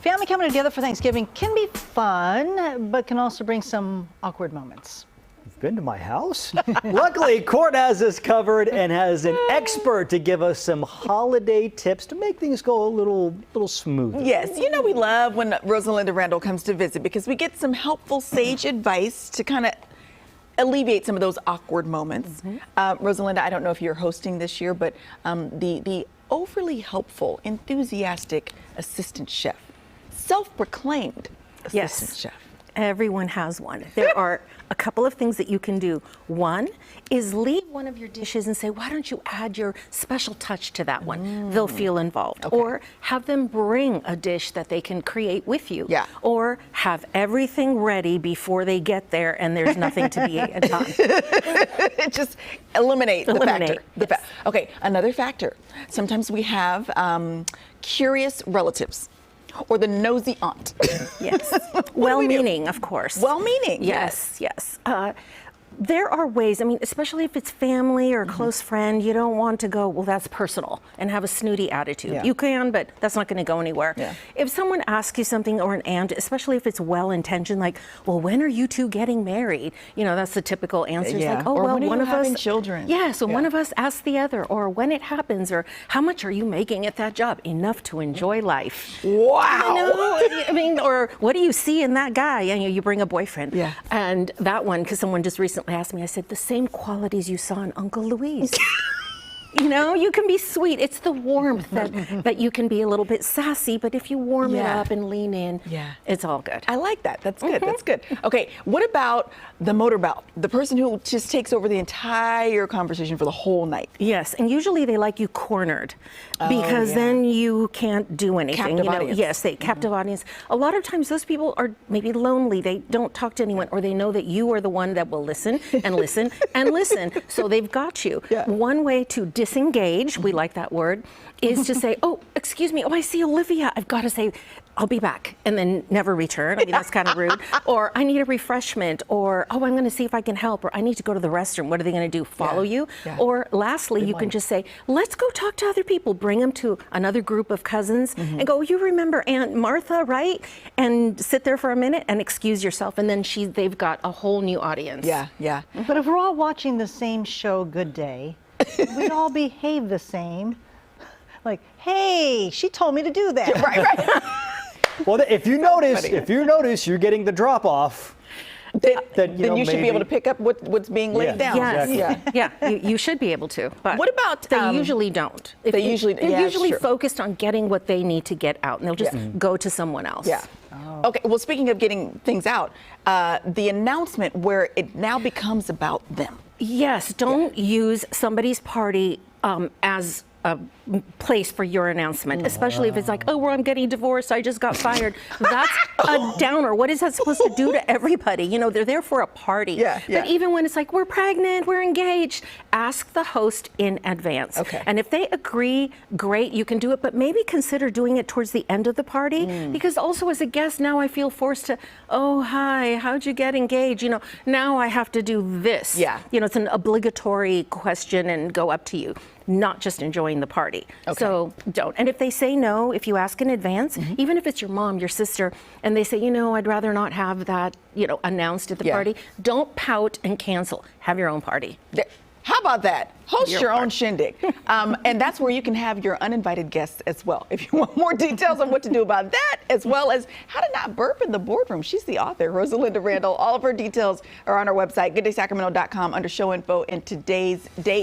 Family coming together for Thanksgiving can be fun, but can also bring some awkward moments. You've been to my house? Luckily, Court has us covered and has an expert to give us some holiday tips to make things go a little smoother. Yes, you know we love when Rosalinda Randall comes to visit because we get some helpful sage advice to kind of alleviate some of those awkward moments. Rosalinda, I don't know if you're hosting this year, but the overly helpful, enthusiastic assistant chef, self-proclaimed assistant chef. Everyone has one. There are a couple of things that you can do. One is leave one of your dishes and say, why don't you add your special touch to that one? They'll feel involved. Okay. Or have them bring a dish that they can create with you. Yeah. Or have everything ready before they get there and there's nothing to be done. Just eliminate the factor. Yes. Okay, another factor. Sometimes we have curious relatives. Or the nosy aunt. Yes. Well-meaning, of course. Well-meaning. Yes, yes. There are ways, I mean, especially if it's family or a close friend, you don't want to go, well, that's personal, and have a snooty attitude. Yeah. You can, but that's not going to go anywhere. Yeah. If someone asks you something, or an aunt, especially if it's well-intentioned, like, well, when are you two getting married? You know, that's the typical answer. It's like, oh, or well, when are one you of having us. children? Yeah, so one of us asks the other, or when it happens, or how much are you making at that job? Enough to enjoy life. Wow. You know, I mean, or what do you see in that guy? You bring a boyfriend. Yeah. And that one, because someone just recently asked me, I said, the same qualities you saw in Uncle Louise. You know, you can be sweet. It's the warmth that you can be a little bit sassy, but if you warm it up and lean in, it's all good. I like that. That's good. That's good. Okay, what about the motorbout? The person who just takes over the entire conversation for the whole night. Yes, and usually they like you cornered because then you can't do anything. Captive audience. Yes, captive audience. A lot of times those people are maybe lonely. They don't talk to anyone, or they know that you are the one that will listen and listen and listen. So they've got you. One way to disengage, we like that word, is to say, oh, excuse me, oh, I see Olivia. I've got to say, I'll be back, and then never return. I mean, that's kind of rude. Or I need a refreshment, or oh, I'm going to see if I can help, or I need to go to the restroom. What are they going to do? Follow you? Or lastly, you can just say, let's go talk to other people. Bring them to another group of cousins and go, you remember Aunt Martha, right? And sit there for a minute and excuse yourself, and then they've got a whole new audience. Yeah. But if we're all watching the same show, Good Day, we'd all behave the same. Like, hey, she told me to do that. Right. Well, if you notice you're getting the drop off, then you should be able to pick up what's being laid down. Yes. Exactly. Yeah, you should be able to. But what about they usually don't. They're usually focused on getting what they need to get out, and they'll just go to someone else. Yeah. Okay. Well, speaking of getting things out, the announcement where it now becomes about them. Yes. Don't use somebody's party as a place for your announcement, especially if it's like, oh, well, I'm getting divorced, I just got fired. That's a downer. What is that supposed to do to everybody? You know, they're there for a party. But even when it's like, we're pregnant, we're engaged, ask the host in advance. Okay. And if they agree, great, you can do it, but maybe consider doing it towards the end of the party, because also as a guest, now I feel forced to, oh, hi, how'd you get engaged? You know, now I have to do this. You know, it's an obligatory question and go up to you, not just enjoying the party. So don't. And if they say no, if you ask in advance, even if it's your mom, your sister, and they say, you know, I'd rather not have that, you know, announced at the party, don't pout and cancel. Have your own party. How about that? Host your own shindig. And that's where you can have your uninvited guests as well. If you want more details on what to do about that, as well as how to not burp in the boardroom. She's the author, Rosalinda Randall. All of her details are on our website, gooddaysacramento.com, under show info and today's date.